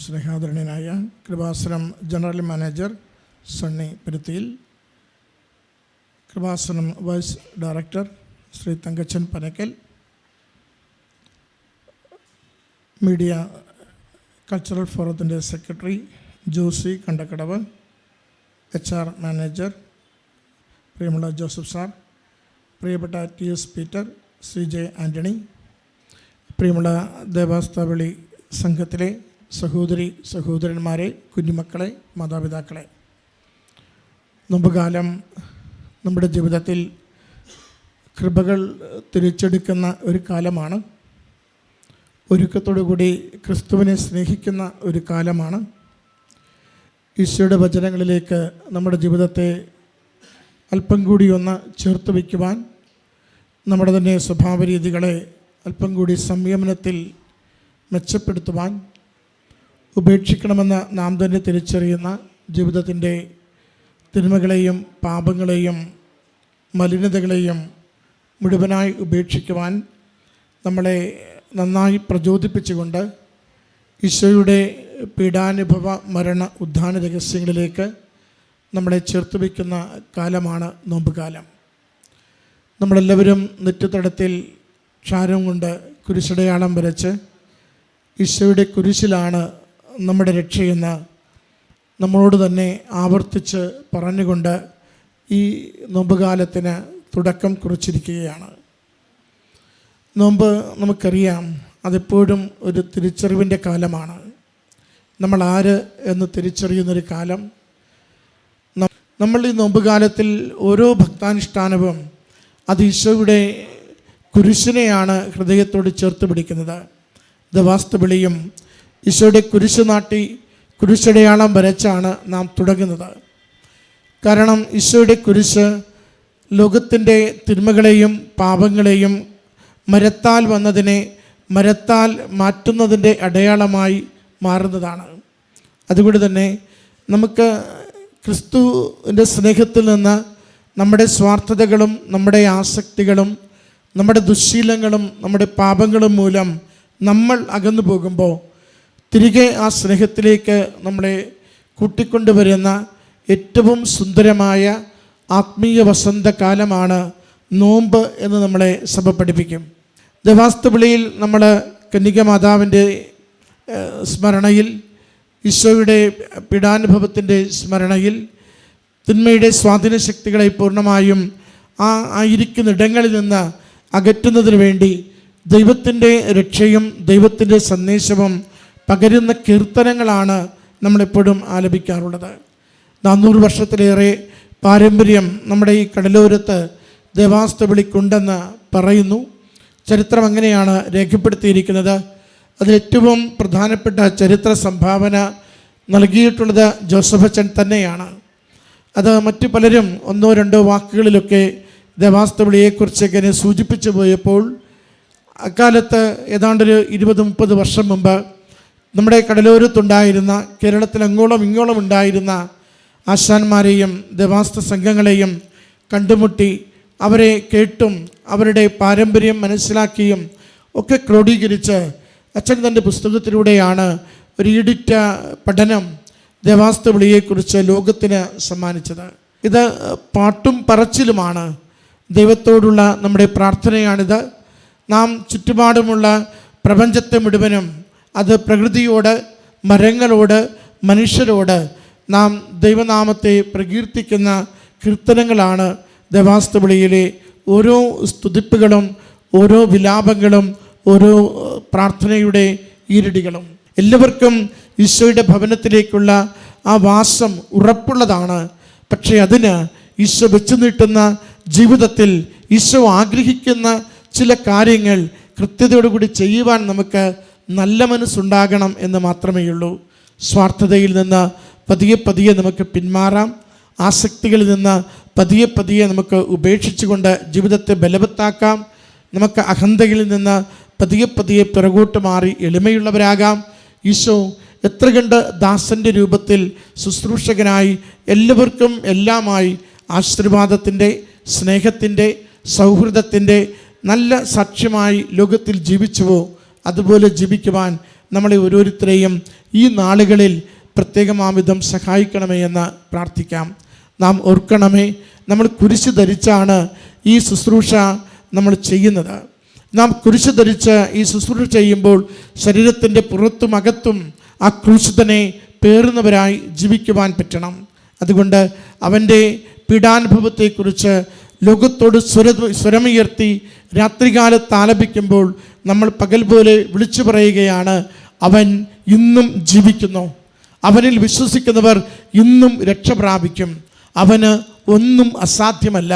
സ്നേഹാദരണീയനായ Kripasanam general manager Sunny Paruthiyil, Kripasanam vice director Shri Thankachan Panakkal, media cultural ഫോറത്തിൻ്റെ secretary Josy Kandakkadavu, HR manager പ്രിയമുള്ള Joseph sir, പ്രിയപ്പെട്ട TS Peter, CJ Antony, പ്രിയമുള്ള ദേവാസ്താവിളി സംഘത്തിലെ സഹോദരി സഹോദരന്മാരെ, കുഞ്ഞുമക്കളെ, മാതാപിതാക്കളെ, മുമ്പുകാലം നമ്മുടെ ജീവിതത്തിൽ കൃപകൾ തിരിച്ചെടുക്കുന്ന ഒരു കാലമാണ്. ഒരുക്കത്തോടുകൂടി ക്രിസ്തുവിനെ സ്നേഹിക്കുന്ന ഒരു കാലമാണ്. ഈശോയുടെ വചനങ്ങളിലേക്ക് നമ്മുടെ ജീവിതത്തെ അല്പം കൂടി ഒന്ന് ചേർത്ത് വയ്ക്കുവാൻ, നമ്മുടെ തന്നെ സ്വഭാവരീതികളെ അല്പം കൂടി സംയമനത്തിൽ മെച്ചപ്പെടുത്തുവാൻ, ഉപേക്ഷിക്കണമെന്ന് നാം തന്നെ തിരിച്ചറിയുന്ന ജീവിതത്തിൻ്റെ തിന്മകളെയും പാപങ്ങളെയും മലിനതകളെയും മുഴുവനായി ഉപേക്ഷിക്കുവാൻ നമ്മളെ നന്നായി പ്രചോദിപ്പിച്ചുകൊണ്ട് ഈശോയുടെ പീഡാനുഭവ മരണ ഉദ്ധാന രഹസ്യങ്ങളിലേക്ക് നമ്മളെ ചേർത്ത് വയ്ക്കുന്ന കാലമാണ് നോമ്പുകാലം. നമ്മളെല്ലാവരും നെറ്റിത്തടത്തിൽ ക്ഷാരം കൊണ്ട് കുരിശടയാളം വരച്ച് ഈശോയുടെ കുരിശിലാണ് നമ്മുടെ രക്ഷയെന്ന് നമ്മളോട് തന്നെ ആവർത്തിച്ച് പറഞ്ഞുകൊണ്ട് ഈ നോമ്പുകാലത്തിന് തുടക്കം കുറിച്ചിരിക്കുകയാണ്. നോമ്പ് നമുക്കറിയാം, അതെപ്പോഴും ഒരു തിരിച്ചറിവിൻ്റെ കാലമാണ്. നമ്മൾ ആര് എന്ന് തിരിച്ചറിയുന്നൊരു കാലം. നമ്മൾ ഈ നോമ്പുകാലത്തിൽ ഓരോ ഭക്താനുഷ്ഠാനവും അത് ഈശോയുടെ കുരിശിനെയാണ് ഹൃദയത്തോട് ചേർത്ത് പിടിക്കുന്നത്. ദേവാസ്തവിളിയും ഈശോയുടെ കുരിശ് നാട്ടി കുരിശടയാളം വരച്ചാണ് നാം തുടങ്ങുന്നത്. കാരണം ഈശോയുടെ കുരിശ് ലോകത്തിൻ്റെ തിന്മകളെയും പാപങ്ങളെയും മരത്താൽ വന്നതിനെ മരത്താൽ മാറ്റുന്നതിൻ്റെ അടയാളമായി മാറുന്നതാണ്. അതുകൊണ്ട് തന്നെ നമുക്ക് ക്രിസ്തുവിൻ്റെ സ്നേഹത്തിൽ നിന്ന് നമ്മുടെ സ്വാർത്ഥതകളും നമ്മുടെ ആസക്തികളും നമ്മുടെ ദുശ്ശീലങ്ങളും നമ്മുടെ പാപങ്ങളും മൂലം നമ്മൾ അകന്നു പോകുമ്പോൾ തിരികെ ആ സ്നേഹത്തിലേക്ക് നമ്മളെ കൂട്ടിക്കൊണ്ടുവരുന്ന ഏറ്റവും സുന്ദരമായ ആത്മീയ വസന്തകാലമാണ് നോമ്പ് എന്ന് നമ്മളെ സഭ പഠിപ്പിക്കും. ദേവാസ്തവിളിയിൽ നമ്മൾ കന്യകാമാതാവിൻ്റെ സ്മരണയിൽ, ഈശോയുടെ പീഡാനുഭവത്തിൻ്റെ സ്മരണയിൽ തിന്മയുടെ സ്വാധീന ശക്തികളെ പൂർണ്ണമായും ആയിരിക്കുന്നിടങ്ങളിൽ നിന്ന് അകറ്റുന്നതിന് വേണ്ടി ദൈവത്തിൻ്റെ രക്ഷയും ദൈവത്തിൻ്റെ സന്ദേശവും പകരുന്ന കീർത്തനങ്ങളാണ് നമ്മളെപ്പോഴും ആലപിക്കാറുള്ളത്. 400 വർഷത്തിലേറെ പാരമ്പര്യം നമ്മുടെ ഈ കടലോരത്ത് ദേവാസ്തവിളിക്കുണ്ടെന്ന് പറയുന്നു. ചരിത്രം അങ്ങനെയാണ് രേഖപ്പെടുത്തിയിരിക്കുന്നത്. അതിലേറ്റവും പ്രധാനപ്പെട്ട ചരിത്ര സംഭാവന നൽകിയിട്ടുള്ളത് ജോസഫ് അച്ഛൻ തന്നെയാണ്. അത് മറ്റു പലരും 1-2 വാക്കുകളിലൊക്കെ ദേവാസ്തവിളിയെക്കുറിച്ച് ഇങ്ങനെ സൂചിപ്പിച്ചു പോയപ്പോൾ, അക്കാലത്ത് ഏതാണ്ടൊരു 20-30 വർഷം മുമ്പ് നമ്മുടെ കടലോരത്തുണ്ടായിരുന്ന, കേരളത്തിൽ അങ്ങോളം ഇങ്ങോളം ഉണ്ടായിരുന്ന ആശാന്മാരെയും ദേവാസ്ത സംഘങ്ങളെയും കണ്ടുമുട്ടി അവരെ കേട്ടും അവരുടെ പാരമ്പര്യം മനസ്സിലാക്കിയും ഒക്കെ ക്രോഡീകരിച്ച് അച്ഛൻ തൻ്റെ പുസ്തകത്തിലൂടെയാണ് ഒരു ഈഡിറ്റ പഠനം ദേവാസ്തവിളിയെക്കുറിച്ച് ലോകത്തിന് സമ്മാനിച്ചത്. ഇത് പാട്ടും പറച്ചിലുമാണ്. ദൈവത്തോടുള്ള നമ്മുടെ പ്രാർത്ഥനയാണിത്. നാം ചുറ്റുപാടുമുള്ള പ്രപഞ്ചത്തെ മുഴുവനും, അത് പ്രകൃതിയോട്, മരങ്ങളോട്, മനുഷ്യരോട് നാം ദൈവനാമത്തെ പ്രകീർത്തിക്കുന്ന കീർത്തനങ്ങളാണ് ദേവാസ്തവിളിയിലെ ഓരോ സ്തുതിപ്പുകളും, ഓരോ വിലാപങ്ങളും, ഓരോ പ്രാർത്ഥനയുടെ ഈരടികളും. എല്ലാവർക്കും ഈശോയുടെ ഭവനത്തിലേക്കുള്ള ആ വാസം ഉറപ്പുള്ളതാണ്. പക്ഷേ അതിന് ഈശോ വെച്ചു നീട്ടുന്ന ജീവിതത്തിൽ ഈശോ ആഗ്രഹിക്കുന്ന ചില കാര്യങ്ങൾ കൃത്യതയോടുകൂടി ചെയ്യുവാൻ നമുക്ക് നല്ല മനസ്സുണ്ടാകണം എന്ന് മാത്രമേ ഉള്ളൂ. സ്വാർത്ഥതയിൽ നിന്ന് പതിയെ പതിയെ നമുക്ക് പിന്മാറാം. ആസക്തികളിൽ നിന്ന് പതിയെ പതിയെ നമുക്ക് ഉപേക്ഷിച്ചുകൊണ്ട് ജീവിതത്തെ ബലവത്താക്കാം. നമുക്ക് അഹന്തയിൽ നിന്ന് പതിയെ പതിയെ പിറകോട്ട് മാറി എളിമയുള്ളവരാകാം. ഈശോ എത്ര കണ്ട് ദാസൻ്റെ രൂപത്തിൽ ശുശ്രൂഷകനായി എല്ലാവർക്കും എല്ലാമായി ആശീർവാദത്തിൻ്റെ, സ്നേഹത്തിൻ്റെ, സൗഹൃദത്തിൻ്റെ നല്ല സാക്ഷ്യമായി ലോകത്തിൽ ജീവിച്ചുവോ അതുപോലെ ജീവിക്കുവാൻ നമ്മളെ ഓരോരുത്തരെയും ഈ നാളുകളിൽ പ്രത്യേകമാവിധം സഹായിക്കണമേ എന്ന് പ്രാർത്ഥിക്കാം. നാം ഓർക്കണമേ, നമ്മൾ കുരിശ് ധരിച്ചാണ് ഈ ശുശ്രൂഷ നമ്മൾ ചെയ്യുന്നത്. നാം കുരിശ് ധരിച്ച് ഈ ശുശ്രൂഷ ചെയ്യുമ്പോൾ ശരീരത്തിൻ്റെ പുറത്തും അകത്തും ആ ക്രൂശിതനെ പേറുന്നവരായി ജീവിക്കുവാൻ പറ്റണം. അതുകൊണ്ട് അവൻ്റെ പീഡാനുഭവത്തെക്കുറിച്ച് ലോകത്തോട് സ്വരമുയർത്തി രാത്രികാലത്ത് ആലപിക്കുമ്പോൾ നമ്മൾ പകൽ പോലെ വിളിച്ചു പറയുകയാണ്, അവൻ ഇന്നും ജീവിക്കുന്നു. അവനിൽ വിശ്വസിക്കുന്നവർ ഇന്നും രക്ഷ പ്രാപിക്കും. അവന് ഒന്നും അസാധ്യമല്ല.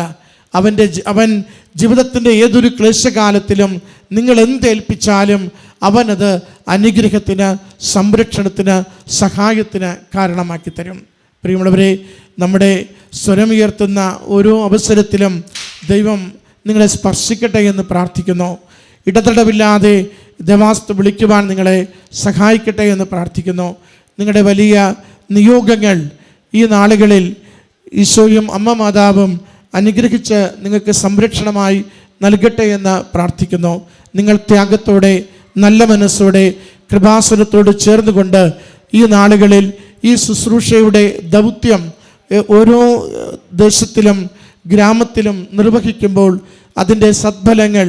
അവൻ ജീവിതത്തിൻ്റെ ഏതൊരു ക്ലേശകാലത്തിലും നിങ്ങൾ എന്തേൽപ്പിച്ചാലും അവനത് അനുഗ്രഹത്തിന്, സംരക്ഷണത്തിന്, സഹായത്തിന് കാരണമാക്കി തരും. പ്രിയമുള്ളവരെ, നമ്മുടെ സ്വരമുയർത്തുന്ന ഓരോ അവസരത്തിലും ദൈവം നിങ്ങളെ സ്പർശിക്കട്ടെ എന്ന് പ്രാർത്ഥിക്കുന്നു. ഇടതടവില്ലാതെ ദേവാസ്തു വിളിക്കുവാൻ നിങ്ങളെ സഹായിക്കട്ടെ എന്ന് പ്രാർത്ഥിക്കുന്നു. നിങ്ങളുടെ വലിയ നിയോഗങ്ങൾ ഈ നാളുകളിൽ ഈശോയും അമ്മ മാതാവും അനുഗ്രഹിച്ച് നിങ്ങൾക്ക് സംരക്ഷണമായി നൽകട്ടെ എന്ന് പ്രാർത്ഥിക്കുന്നു. നിങ്ങൾ ത്യാഗത്തോടെ, നല്ല മനസ്സോടെ, കൃപാസനത്തോട് ചേർന്നുകൊണ്ട് ഈ നാളുകളിൽ ഈ ശുശ്രൂഷയുടെ ദൗത്യം ഓരോ ദേശത്തിലും ഗ്രാമത്തിലും നിർവഹിക്കുമ്പോൾ അതിൻ്റെ സദ്ഫലങ്ങൾ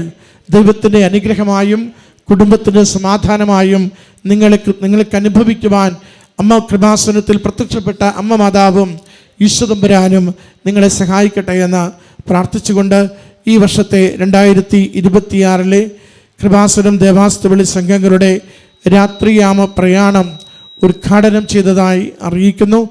ദൈവത്തിൻ്റെ അനുഗ്രഹമായും കുടുംബത്തിൻ്റെ സമാധാനമായും നിങ്ങൾക്ക് അനുഭവിക്കുവാൻ അമ്മ കൃപാസനത്തിൽ പ്രത്യക്ഷപ്പെട്ട അമ്മ മാതാവും ഈശ്വതമ്പുരാനും നിങ്ങളെ സഹായിക്കട്ടെ എന്ന് പ്രാർത്ഥിച്ചുകൊണ്ട് ഈ വർഷത്തെ 2026 കൃപാസനം ദേവാസ്തുവിളി സംഘങ്ങളുടെ രാത്രിയാമ പ്രയാണം ഉദ്ഘാടനം ചെയ്തതായി അറിയിക്കുന്നു.